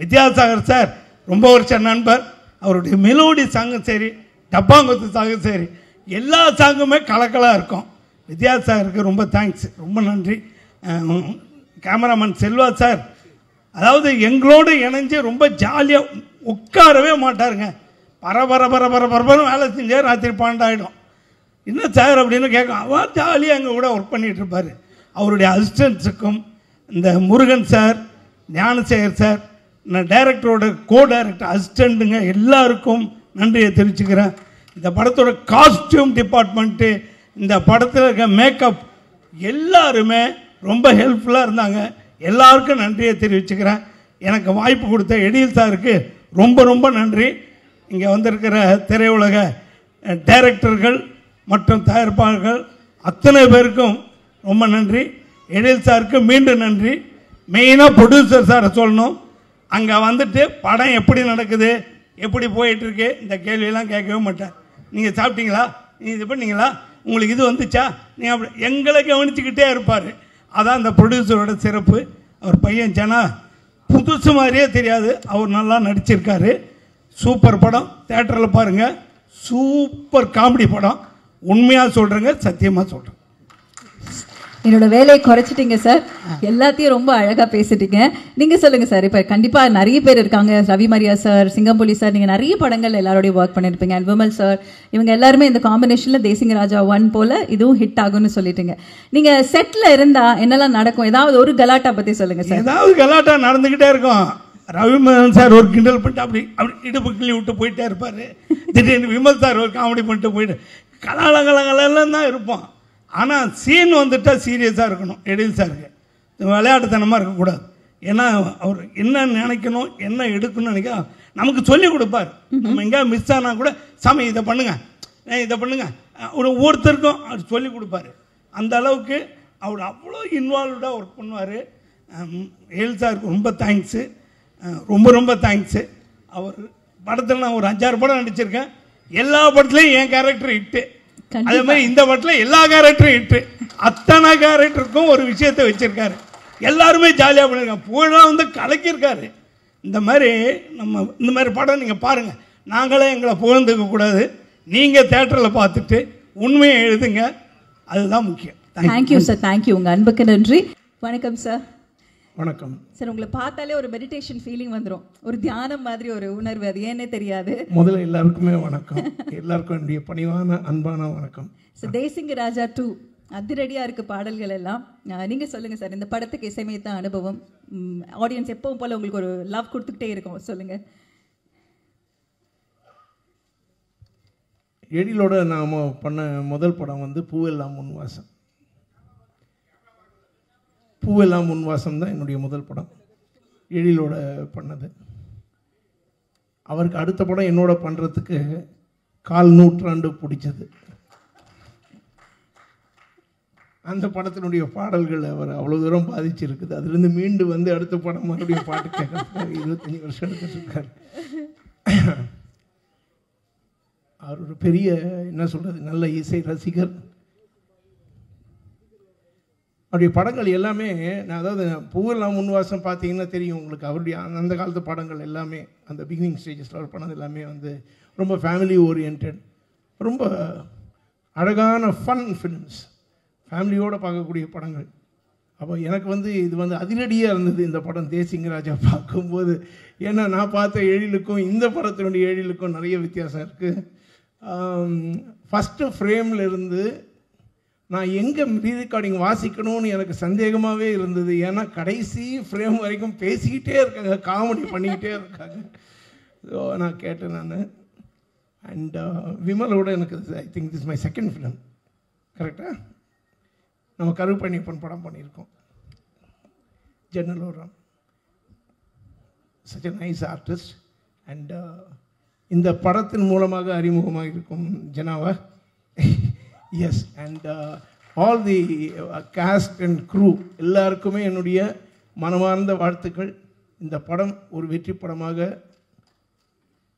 வித்யாசாகர் சார் ரொம்ப வருஷ நண்பர். அவருடைய மெலோடி சாங்கும் சரி, டப்பாங்குத்து சாங்கும் சரி, எல்லா சாங்குமே கலக்கலாக இருக்கும். வித்யாசாகருக்கு ரொம்ப தேங்க்ஸ், ரொம்ப நன்றி. கேமராமேன் செல்வா சார், அதாவது எங்களோடு இணைஞ்சு ரொம்ப ஜாலியாக உட்காரவே மாட்டாருங்க. பரபரன்னு வேலை செஞ்சால் ராத்திரி 12 ஆகிடும். என்ன சார் அப்படின்னு கேட்கும். அவர் ஜாலியாக எங்கள் கூட ஒர்க் பண்ணிகிட்டு இருப்பார். அவருடைய அசிஸ்டன்ஸுக்கும், இந்த முருகன் சார், ஞானசேகர் சார், நான் டைரக்டரோட டைரக்டர் அசிஸ்டண்ட்டுங்க எல்லாருக்கும் நன்றியை தெரிவிச்சுக்கிறேன். இந்த படத்தோட காஸ்டியூம் டிபார்ட்மெண்ட்டு, இந்த படத்தில் இருக்க மேக்கப் எல்லாருமே ரொம்ப ஹெல்ப்ஃபுல்லாக இருந்தாங்க. எல்லாருக்கும் நன்றியை தெரிவிச்சுக்கிறேன். எனக்கு வாய்ப்பு கொடுத்த எழில் சாருக்கு ரொம்ப ரொம்ப நன்றி. இங்கே வந்திருக்கிற திரையுலக டைரக்டர்கள் மற்றும் தயாரிப்பாளர்கள் அத்தனை பேருக்கும் ரொம்ப நன்றி. எழில் சாருக்கு மீண்டும் நன்றி. மெயினாக ப்ரொடியூசர் சாரை சொல்லணும். அங்கே வந்துட்டு படம் எப்படி நடக்குது, எப்படி போயிட்டுருக்கு, இந்த கேள்வியெல்லாம் கேட்கவே மாட்டேன். நீங்கள் சாப்பிட்டீங்களா, நீங்கள் இது பண்ணீங்களா, உங்களுக்கு இது வந்துச்சா, நீங்கள் அப்படி எங்களை கவனிச்சுக்கிட்டே இருப்பார். அதான் அந்த ப்ரொடியூசரோட சிறப்பு. அவர் பையன் ஜனா புதுசு மாதிரியே தெரியாது, அவர் நல்லா நடிச்சிருக்காரு. சூப்பர் படம், தேட்டரில் பாருங்கள். சூப்பர் காமெடி படம், உண்மையாக சொல்கிறேங்க, சத்தியமாக சொல்கிறேன். என்னோட வேலையை குறைச்சிட்டீங்க சார். எல்லாத்தையும் ரொம்ப அழகா பேசிட்டீங்க. நீங்க சொல்லுங்க சார். இப்ப கண்டிப்பா நிறைய பேர் இருக்காங்க. ரவி மரியா சார், சிங்கம்புலி சார், நீங்க நிறைய படங்கள் எல்லாரோடையும் ஒர்க் பண்ணிருப்பீங்க. அண்ட் விமல் சார், இவங்க எல்லாருமே இந்த காம்பினேஷன்ல தேசிங்க ராஜா 1 போல இதுவும் ஹிட் ஆகும்னு சொல்லிட்டீங்க. நீங்க செட்ல இருந்தா என்னெல்லாம் நடக்கும்? ஏதாவது ஒரு கலாட்டா பத்தி சொல்லுங்க சார். ஏதாவது கலாட்டா நடந்துகிட்டே இருக்கும். ரவிமோகன் சார் ஒரு கிண்டல் பண்ணிட்டு அப்படி இடுப்பு கிள்ளி விட்டு போயிட்டே இருப்பாரு. திடீர்னு விமல் சார் ஒரு காமெடி பண்ணிட்டு போயிட்டு கலாலங்கலங்கலாம் தான் இருப்போம். ஆனால் சீன் வந்துட்டா சீரியஸாக இருக்கணும். எழில் சாருக்கு விளையாட்டுத்தனமாக இருக்கக்கூடாது. ஏன்னா அவர் என்ன நினைக்கணும், என்ன எடுக்கணும்னு நினைக்க நமக்கு சொல்லிக் கொடுப்பார். நம்ம எங்கேயா மிஸ் ஆனால் கூட சாமி இதை பண்ணுங்க, இதை பண்ணுங்க, ஒவ்வொருத்தருக்கும் அவர் சொல்லிக் கொடுப்பாரு. அந்த அளவுக்கு அவர் அவ்வளோ இன்வால்வ்டாக ஒர்க் பண்ணுவார். எழில் சாருக்கு ரொம்ப தேங்க்ஸு, ரொம்ப ரொம்ப தேங்க்ஸு. அவர் படத்தில் நான் ஒரு 5-6 படம் நடிச்சிருக்கேன். எல்லா படத்துலையும் என் கேரக்டர் இட்டு, அதே மாதிரி இந்த படத்தில் எல்லா கேரக்டரும் இட்டு. அத்தனை கேரக்டருக்கும் ஒரு விஷயத்தை வச்சிருக்காரு. எல்லாருமே ஜாலியாக பண்ணியிருக்காங்க. புகழெலாம் வந்து கலக்கியிருக்காரு. இந்த மாதிரி படம் நீங்கள் பாருங்கள். நாங்களே எங்களை புகழ்ந்துக்க கூடாது. நீங்கள் தேட்டரில் பார்த்துட்டு உண்மையை எழுதுங்க. அதுதான் முக்கியம். Thank you sir. தேங்க்யூ. உங்கள் அன்புக்கு நன்றி. வணக்கம் சார். வணக்கம் சார். உங்களை பார்த்தாலே ஒரு மெடிடேஷன் ஃபீலிங் வந்துடும். ஒரு தியானம் மாதிரி ஒரு உணர்வு. அது ஏன்னே தெரியாது. முதல்ல எல்லாருக்குமே வணக்கம். எல்லாருக்கும் என்னுடைய பணிவான அன்பான வணக்கம். சார், தேசிங்க ராஜா 2 அதிரடியாக இருக்குது பாடல்கள் எல்லாம். நீங்கள் சொல்லுங்கள் சார், இந்த படத்துக்கு இசையமைத்த அனுபவம். ஆடியன்ஸ் எப்பவும் போல் உங்களுக்கு ஒரு லவ் கொடுத்துக்கிட்டே இருக்கும். சொல்லுங்கள். எழிலோட நாம் பண்ண முதல் படம் வந்து பூவெல்லாம் முன்வாசம். பூவெல்லாம் முன்வாசம் தான் என்னுடைய முதல் படம், எழிலோட பண்ணது. அவருக்கு அடுத்த படம் என்னோட பண்ணுறதுக்கு 1/4 நூற்றாண்டு பிடிச்சது. அந்த படத்தினுடைய பாடல்கள் அவர் அவ்வளோ தூரம் பாதிச்சிருக்குது. அதுலேருந்து மீண்டு வந்து அடுத்த படம் மறுபடியும் பாட்டு கேட்கறதுக்காக 25 வருஷம் எடுத்துருக்காரு. அவர் ஒரு பெரிய என்ன சொல்கிறது, நல்ல இசை ரசிகர். அவருடைய படங்கள் எல்லாமே, நான் அதாவது பூவெல்லாம் முன்வாசம் பார்த்தீங்கன்னா தெரியும் உங்களுக்கு. அவருடைய அந்த காலத்து படங்கள் எல்லாமே, அந்த பிகினிங் ஸ்டேஜஸில் அவர் பண்ணது எல்லாமே வந்து ரொம்ப ஃபேமிலி ஓரியன்ட், ரொம்ப அழகான ஃபன் ஃபிலிம்ஸ், ஃபேமிலியோடு பார்க்கக்கூடிய படங்கள். அப்போ எனக்கு வந்து இது வந்து அதிரடியாக இருந்தது இந்த படம் தேசிங்க ராஜா பார்க்கும்போது. ஏன்னா நான் பார்த்த எழிலுக்கும் இந்த படத்தினுடைய எழிலுக்கும் நிறைய வித்தியாசம் இருக்குது. ஃபஸ்ட்டு ஃப்ரேமில் இருந்து நான் எங்கே ரீரெக்கார்டிங் வாசிக்கணும்னு எனக்கு சந்தேகமாகவே இருந்தது. ஏன்னா கடைசி ஃப்ரேம் வரைக்கும் பேசிக்கிட்டே இருக்காங்க, காமெடி பண்ணிக்கிட்டே இருக்காங்க. ஸோ நான் கேட்டேன் நான். அண்ட் விமலோட எனக்கு I think this my second film. கரெக்டாக நம்ம கருப்பண்ணியப்பன் படம் பண்ணியிருக்கோம். Jannaloram such a nice artist. அண்ட் இந்த படத்தின் மூலமாக அறிமுகமாக இருக்கும் ஜனாவா. Yes. And all the cast and crew எல்லாருக்குமே என்னுடைய மனமார்ந்த வாழ்த்துக்கள். இந்த படம் ஒரு வெற்றி படமாக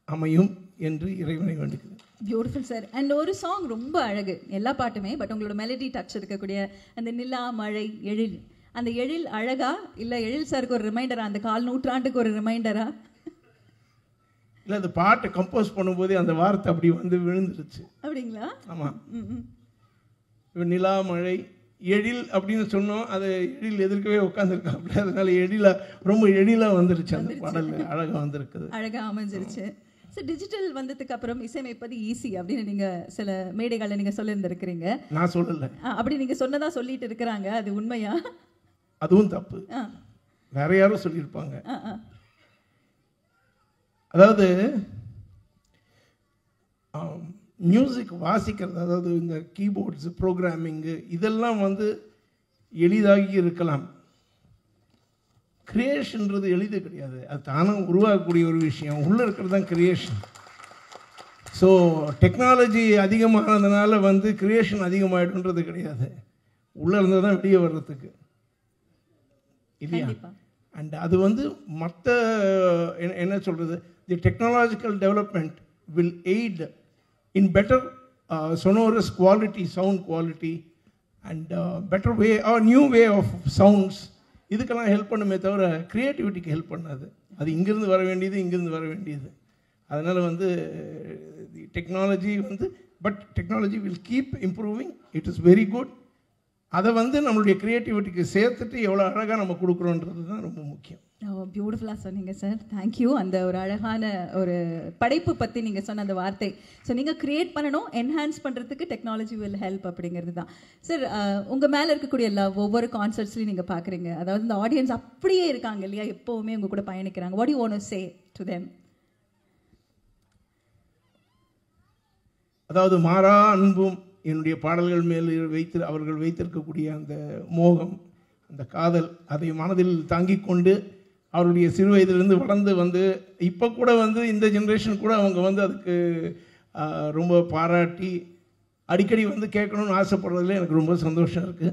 அமையும் என்று இறைவனை வேண்டுகிறேன். Beautiful sir. அண்ட் ஒரு சாங் ரொம்ப அழகு, எல்லா பாட்டுமே, பட் உங்களோட மெலடி டச் இருக்கக்கூடிய அந்த நிலா, மழை, எழில், அந்த எழில் அழகா இல்லை எழில் சாருக்கு ஒரு ரிமைண்டரா, அந்த 1/4 நூற்றாண்டுக்கு ஒரு ரிமைண்டரா? இல்லை, அந்த பாட்டை கம்போஸ் பண்ணும்போதே அந்த வார்த்தை அப்படி வந்து விழுந்துருச்சு. அப்படிங்களா? ஆமாம். நிலா, மழை, எழில் அப்படின்னு சொன்னோம். அது எழில் எதிர்க்கவே உட்காந்துருக்காப்புல. அதனால ரொம்ப எழிலாக வந்துருச்சு. அந்த பாடல் அழகாக வந்திருக்குது, அழகாக அமைஞ்சிருச்சு. சார், டிஜிட்டல் வந்ததுக்கு அப்புறம் இசையமைப்பது ஈஸி அப்படின்னு நீங்கள் சில மேடைகளில் நீங்கள் சொல்லியிருந்திருக்கிறீங்க. நான் சொல்லலை. அப்படி நீங்கள் சொன்னதா சொல்லிட்டு இருக்கிறாங்க. அது உண்மையா? அதுவும் தப்பு. வேற யாரும் சொல்லியிருப்பாங்க. அதாவது மியூசிக் வாசிக்கிறது, அதாவது இந்த கீபோர்ட்ஸு, ப்ரோக்ராமிங்கு, இதெல்லாம் வந்து எளிதாகி இருக்கலாம். கிரியேஷன்றது எளிது கிடையாது. அது தானாக உருவாகக்கூடிய ஒரு விஷயம். உள்ளே இருக்கிறது தான் கிரியேஷன். ஸோ டெக்னாலஜி அதிகமானதுனால வந்து கிரியேஷன் அதிகமாகிடுன்றது கிடையாது. உள்ளே இருந்தது தான் வெளியே வர்றதுக்கு இல்லையா? அண்ட் அது வந்து மற்ற என்ன சொல்கிறது, the technological development will aid in better sonorous quality, sound quality, and better way or new way of sounds. இதுக்கெல்லாம் ஹெல்ப் பண்ணுமே தவிர க்ரியேட்டிவிட்டிக்கு ஹெல்ப் பண்ணாது. அது இங்கேருந்து வர வேண்டியது, இங்கேருந்து வர வேண்டியது. அதனால் வந்து டெக்னாலஜி வந்து, but technology will keep improving. It is very good. அதை வந்து நம்மளுடைய க்ரியேட்டிவிட்டிக்கு சேர்த்துட்டு எவ்வளோ அழகாக நம்ம கொடுக்குறோன்றது தான் ரொம்ப முக்கியம். பியூட்டிஃபுல்லாக சொன்னீங்க சார், தேங்க்யூ. அந்த ஒரு அழகான ஒரு படைப்பு பற்றி நீங்கள் சொன்ன அந்த வார்த்தை, ஸோ நீங்கள் க்ரியேட் பண்ணணும், என்ஹான்ஸ் பண்ணுறதுக்கு டெக்னாலஜி வில் ஹெல்ப் அப்படிங்கிறது தான் சார். உங்கள் மேலே இருக்கக்கூடிய லவ் ஒவ்வொரு கான்சர்ட்ஸ்லையும் நீங்கள் பார்க்குறீங்க, அதாவது இந்த ஆடியன்ஸ் அப்படியே இருக்காங்க இல்லையா, எப்போவுமே உங்கள் கூட பயணிக்கிறாங்க. What you want to say to them? அதாவது மாறா அன்பும் என்னுடைய பாடல்கள் மேல் அவர்கள் வைத்திருக்கக்கூடிய அந்த மோகம், அந்த காதல், அதை மனதில் தாங்கிக் கொண்டு அவருடைய சிறு வயதிலிருந்து வளர்ந்து வந்து இப்போ கூட வந்து இந்த ஜென்ரேஷன் கூட அவங்க வந்து அதுக்கு ரொம்ப பாராட்டி அடிக்கடி வந்து கேட்கணும்னு ஆசைப்படுறதுல எனக்கு ரொம்ப சந்தோஷம் இருக்குது.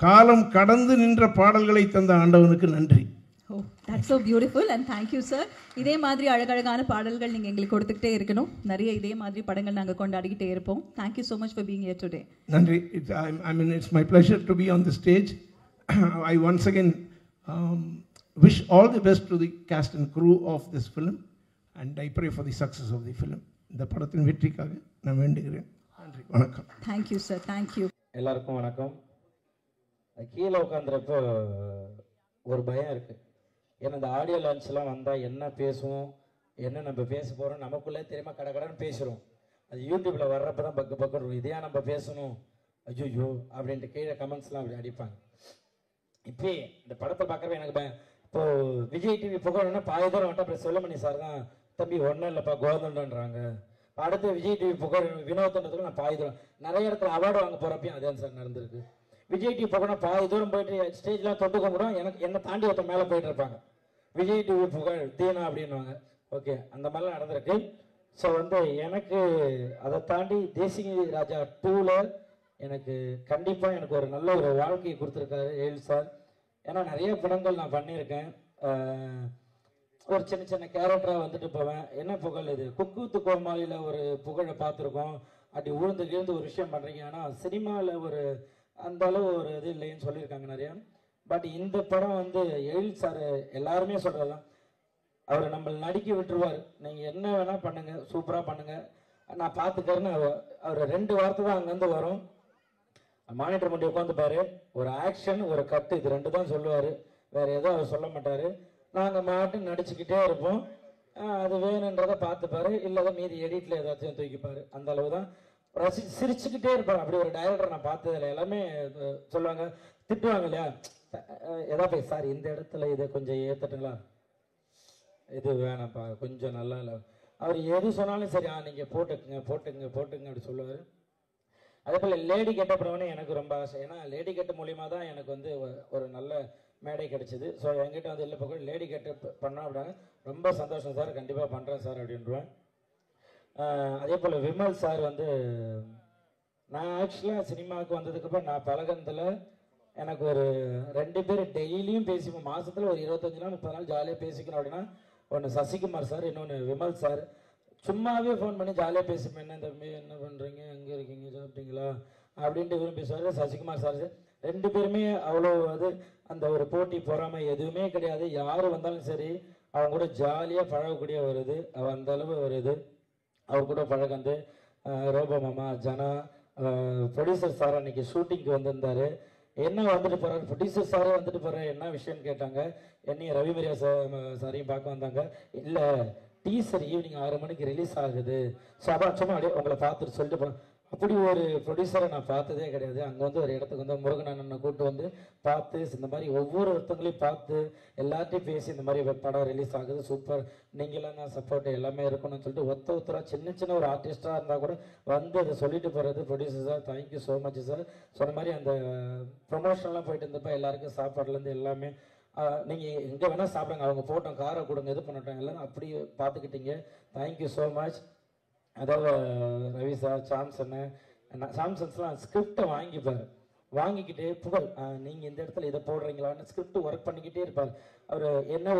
காலம் கடந்து நின்ற பாடல்களை தந்த ஆண்டவனுக்கு நன்றி. Oh, that's so beautiful and thank you sir. இதே மாதிரி அழகழகான பாடல்கள் நீங்கள் எங்களுக்கு கொடுத்துக்கிட்டே இருக்கணும், நிறைய இதே மாதிரி படங்கள் நாங்கள் கொண்டாடிக்கிட்டே இருப்போம். Thank you so much for being here today. நன்றி. I mean it's my pleasure to be on the stage. I once again wish all the best to the cast and crew of this film and I pray for the success of the film. இந்த படத்தின் வெற்றிக்காக நான் வேண்டுகிறேன். நன்றி, வணக்கம். Thank you sir, thank you. எல்லாருக்கும் வணக்கம். கீழே உட்காந்துறப்போ ஒரு பயம் இருக்குது, ஏன்னா இந்த ஆடியோ லான்ச்லாம் வந்தால் என்ன பேசுவோம், என்ன நம்ம பேச போகிறோம் நமக்குள்ளே தெரியுமா, கடகடன்னு பேசுகிறோம். அது யூடியூப்பில் வர்றப்போ தான் பக்கு பக்கம் இதையா நம்ம பேசணும், ஐயோ அப்படின்ட்டு கீழே கமெண்ட்ஸ்லாம் அப்படி அடிப்பாங்க. இப்போ இந்த படத்தை பார்க்குறப்ப எனக்கு பயம். இப்போது விஜய் டிவி புகழன்னா பாதி தூரம் வந்துட்டு அப்புறம் செல்லமணி சார் தான் தம்பி ஒன்றும் இல்லைப்பா கோதண்டன்றாங்க. அடுத்து விஜய் டிவி புகழ் வினோதன்றதுக்கு நான் பாதி தூரம் நிறைய இடத்துல அவார்டு வாங்க போகிறப்பையும் அதே சார் நடந்திருக்கு. விஜய் டிவி புகழ்னா பாதி தூரம் போயிட்டு ஸ்டேஜ்லாம் தொட்டு கும்பிடும், எனக்கு என்னை தாண்டி ஒருத்தர் மேலே போயிட்டு இருப்பாங்க, விஜய் டிவி புகழ் தீனா அப்படின்வாங்க. ஓகே, அந்த மாதிரிலாம் நடந்திருக்கு. ஸோ வந்து எனக்கு அதை தாண்டி தேசிய ராஜா 2ல் எனக்கு கண்டிப்பாக எனக்கு ஒரு நல்ல ஒரு வாழ்க்கையை கொடுத்துருக்காரு ஏழு சார். ஏன்னா நிறைய படங்கள் நான் பண்ணியிருக்கேன், ஒரு சின்ன சின்ன கேரக்டராக வந்துட்டு போவேன். என்ன புகழ் இது, குக்கூத்து கோமாளியில் ஒரு புகழை பார்த்துருக்கோம், அப்படி உழுந்து கிழந்து ஒரு விஷயம் பண்ணுறீங்க. ஆனால் சினிமாவில் ஒரு அந்த அளவு ஒரு இது இல்லைன்னு சொல்லியிருக்காங்க நிறையா. பட் இந்த படம் வந்து எழில் சார் எல்லாருமே சொல்கிறதான், அவர் நம்மளை நடிக்க விட்டுருவார், நீங்கள் என்ன வேணால் பண்ணுங்கள், சூப்பராக பண்ணுங்கள், நான் பார்த்துக்கறேன்னு அவர் 2 வார்த்தை தான் அங்கேருந்து வரும். மானிட்டர் முன்னாடி உட்காந்துப்பாரு, ஒரு ஆக்ஷன் ஒரு கட்டு, இது 2 தான் சொல்லுவார், வேறு எதுவும் அவர் சொல்ல மாட்டார். நாங்கள் மாட்டு நடிச்சுக்கிட்டே இருப்போம், அது வேணுன்றதை பார்த்துப்பாரு, இல்லைதான் மீதி எடிட்டில் ஏதாச்சும் தூக்கிப்பார். அந்த அளவு தான் சிரிச்சுக்கிட்டே இருப்பார். அப்படி ஒரு டைரக்டர் நான் பார்த்ததில்ல. எல்லாமே சொல்லுவாங்க, திட்டுவாங்க இல்லையா, ஏதாவது சார் இந்த இடத்துல இதை கொஞ்சம் ஏற்றட்டுங்களா, இது வேணாம்ப்பா கொஞ்சம் நல்லா இல்லை, அவர் எது சொன்னாலும் சரி நீங்கள் போட்டுக்குங்க போட்டுக்குங்க போட்டுக்குங்க அப்படி சொல்லுவார். அதே போல் லேடி கெட்டப்புறவனே எனக்கு ரொம்ப ஆசை, ஏன்னா லேடி கெட்ட மூலிமா தான் எனக்கு வந்து ஒரு நல்ல மேடை கிடச்சிது. ஸோ என்கிட்ட வந்து இல்லை பக்கம் லேடி கெட்ட பண்ணோம் அப்படின்னா ரொம்ப சந்தோஷம் சார், கண்டிப்பாக பண்ணுறேன் சார் அப்படின்றான். அதே போல் விமல் சார் வந்து நான் ஆக்சுவலாக சினிமாவுக்கு வந்ததுக்கப்புறம் நான் பழகினதில் எனக்கு ஒரு 2 பேர் டெய்லியும் பேசிப்போம், மாதத்தில் ஒரு 25 நாள் 30 நாள் ஜாலியாக பேசிக்கணும் அப்படின்னா, ஒன்று சசிகுமார் சார், இன்னொன்று விமல் சார். சும்மாவே ஃபோன் பண்ணி ஜாலியாக பேசிப்பேன், என்ன தம்பி என்ன பண்ணுறீங்க, எங்கே இருக்கீங்க, சாப்பிட்டீங்களா அப்படின்ட்டு இவரும் பேசுவார். சசிகுமார் சார் 2 பேருமே அவ்வளோ அது அந்த ஒரு போட்டி பொறாமை எதுவுமே கிடையாது, யார் வந்தாலும் சரி அவங்க கூட ஜாலியாக பழகக்கூடிய ஒரு இது, அந்த அளவு ஒரு இது. அவர் கூட பழகந்து ரோபோ மாமா ஜனா ப்ரொடியூசர் சார் அன்றைக்கி ஷூட்டிங்க்கு வந்திருந்தார். என்ன வந்துட்டு போகிறார் ப்ரொடியூசர் சாரே வந்துட்டு போகிறார், என்ன விஷயம்னு கேட்டாங்க. என்னையும் ரவிமரியா சாரையும் பார்க்க வந்தாங்க. இல்லை டீசர் ஈவினிங் 6 மணிக்கு ரிலீஸ் ஆகுது, ஸோ அதான் சும்மா அப்படியே உங்களை பார்த்துட்டு சொல்லிட்டு போகிறேன். அப்படி ஒரு ப்ரொடியூசரை நான் பார்த்ததே கிடையாது. அங்கே வந்து ஒரு இடத்துக்கு வந்து முருகன் அண்ணனை கூப்பிட்டு வந்து பார்த்து இந்த மாதிரி ஒவ்வொருத்தங்களையும் பார்த்து எல்லாத்தையும் பேசி இந்த மாதிரி படம் ரிலீஸ் ஆகுது, சூப்பர், நீங்களாம் தான் சப்போர்ட் எல்லாமே இருக்கணும்னு சொல்லிட்டு ஒருத்தராக சின்ன ஒரு ஆர்டிஸ்டாக இருந்தால் கூட வந்து அதை சொல்லிட்டு போகிறது. Producer sir thank you so much sir. சொன்ன மாதிரி அந்த ப்ரொமோஷன்லாம் போயிட்டு இருந்தப்போ எல்லாருக்கும் சாப்பாடுலேருந்து எல்லாமே நீங்கள் எங்கே வேணால் சாப்பிடுங்க, அவங்க போட்டோம் காரை கொடுங்க இது பண்ணட்டும் எல்லாம் அப்படி பார்த்துக்கிட்டீங்க, தேங்க்யூ ஸோ மச். அதாவது ரவி சார் சாம்சன்ஸ்லாம் ஸ்கிரிப்டை வாங்கிக்கிட்டு புகழ் நீங்கள் இந்த இடத்துல இதை போடுறீங்களான்னு ஸ்கிரிப்ட் ஒர்க் பண்ணிக்கிட்டே இருப்பார். அவர் என்ன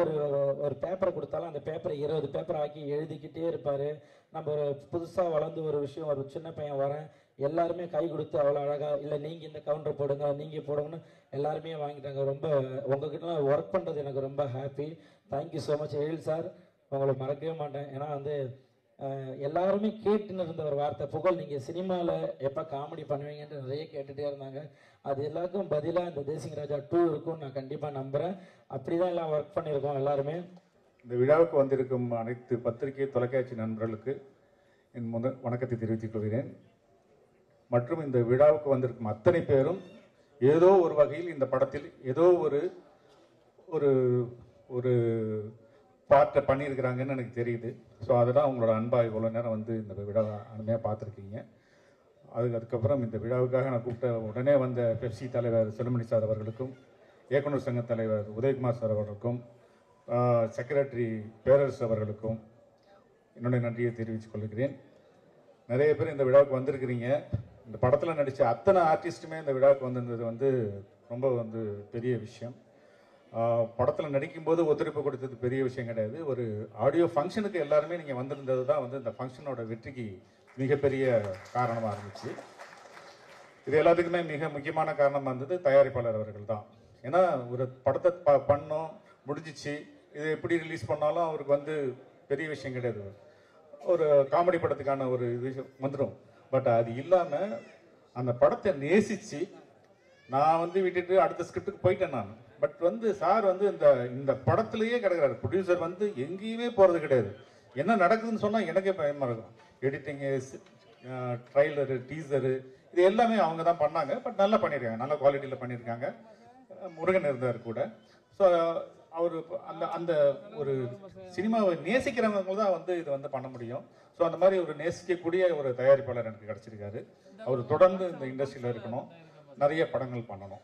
ஒரு பேப்பரை கொடுத்தாலும் அந்த பேப்பரை 20 பேப்பர் ஆக்கி எழுதிக்கிட்டே இருப்பார். நம்ம ஒரு புதுசாக வளர்ந்து ஒரு விஷயம் ஒரு சின்ன பையன் வரேன், எல்லாருமே கை கொடுத்து அவ்வளோ அழகாக இல்லை நீங்கள் இந்த கவுண்டர் போடுங்க நீங்கள் போடுங்கன்னு எல்லாருமே வாங்கிட்டாங்க. ரொம்ப உங்ககிட்டலாம் ஒர்க் பண்ணுறது எனக்கு ரொம்ப ஹாப்பி, தேங்க்யூ ஸோ மச் எழில் சார், உங்களை மறக்கவே மாட்டேன். ஏன்னா வந்து எல்லாருமே கேட்டுன்னு இருந்த ஒரு வார்த்தை, புகழ் நீங்கள் சினிமாவில் எப்போ காமெடி பண்ணுவீங்கன்னு நிறைய கேட்டுகிட்டே இருந்தாங்க. அது எல்லாருக்கும் பதிலாக இந்த தேசிங் ராஜா 2 இருக்கும்னு நான் கண்டிப்பாக நம்புகிறேன். அப்படி தான் எல்லாம் ஒர்க் பண்ணியிருக்கோம் எல்லாருமே. இந்த விழாவுக்கு வந்திருக்கும் அனைத்து பத்திரிகை தொலைக்காட்சி நண்பர்களுக்கு என் வணக்கத்தை தெரிவித்துக் கொள்கிறேன். மற்றும் இந்த விழாவுக்கு வந்திருக்கும் அத்தனை பேரும் ஏதோ ஒரு வகையில் இந்த படத்தில் ஏதோ ஒரு ஒரு ஒரு பார்ட்டை பண்ணியிருக்கிறாங்கன்னு எனக்கு தெரியுது. ஸோ அதுதான் உங்களோட அன்பாக இவ்வளோ நேரம் வந்து இந்த விழாவை அருமையாக பார்த்துருக்கீங்க. அதுக்கப்புறம் இந்த விழாவுக்காக நான் கூப்பிட்ட உடனே வந்த பெப்சி தலைவர் செல்லுமணி சார் அவர்களுக்கும், இயக்குனர் சங்க தலைவர் உதயகுமார் சார் அவர்களுக்கும், செக்ரட்டரி பேரரசு அவர்களுக்கும் என்னுடைய நன்றியை தெரிவித்துக் கொள்கிறேன். நிறைய பேர் இந்த விழாவுக்கு வந்திருக்கிறீங்க. இந்த படத்தில் நடித்த அத்தனை ஆர்டிஸ்ட்டுமே இந்த விழாவுக்கு வந்திருந்தது வந்து ரொம்ப வந்து பெரிய விஷயம். படத்தில் நடிக்கும்போது ஒத்துழைப்பு கொடுத்தது பெரிய விஷயம் கிடையாது. ஒரு ஆடியோ ஃபங்க்ஷனுக்கு எல்லாருமே நீங்கள் வந்திருந்தது தான் வந்து இந்த ஃபங்க்ஷனோட வெற்றிக்கு மிகப்பெரிய காரணமாக இருந்துச்சு. இது எல்லாத்துக்குமே மிக முக்கியமான காரணமாக இருந்தது தயாரிப்பாளர் அவர்கள் தான். ஏன்னா ஒரு படத்தை பண்ணோம் முடிஞ்சிச்சு, இது எப்படி ரிலீஸ் பண்ணாலும் அவருக்கு வந்து பெரிய விஷயம் கிடையாது. ஒரு காமெடி படத்துக்கான ஒரு விஷயம் வந்துடும். பட் அது இல்லாமல் அந்த படத்தை நேசித்து நான் வந்து விட்டுட்டு அடுத்த ஸ்கிரிப்டுக்கு போயிட்டேன் நான். பட் வந்து சார் வந்து இந்த படத்துலேயே கிடக்கிறாரு. ப்ரொடியூசர் வந்து எங்கேயுமே போகிறது கிடையாது. என்ன நடக்குதுன்னு சொன்னால் எனக்கே பயமாக இருக்கும். எடிட்டிங்கு, ட்ரைலரு, டீசரு இது எல்லாமே அவங்க தான் பண்ணாங்க. பட் நல்லா பண்ணியிருக்காங்க, நல்ல குவாலிட்டியில் பண்ணியிருக்காங்க. முருகன் இருந்தார் கூட. ஸோ அவர் அந்த ஒரு சினிமாவை நேசிக்கிறவங்க தான் வந்து இது வந்து பண்ண முடியும். ஸோ அந்த மாதிரி ஒரு நேசிக்கக்கூடிய ஒரு தயாரிப்பாளர் எனக்கு கிடச்சிருக்காரு. அவர் தொடர்ந்து இந்த இண்டஸ்ட்ரியில் இருக்கணும், நிறைய படங்கள் பண்ணணும்.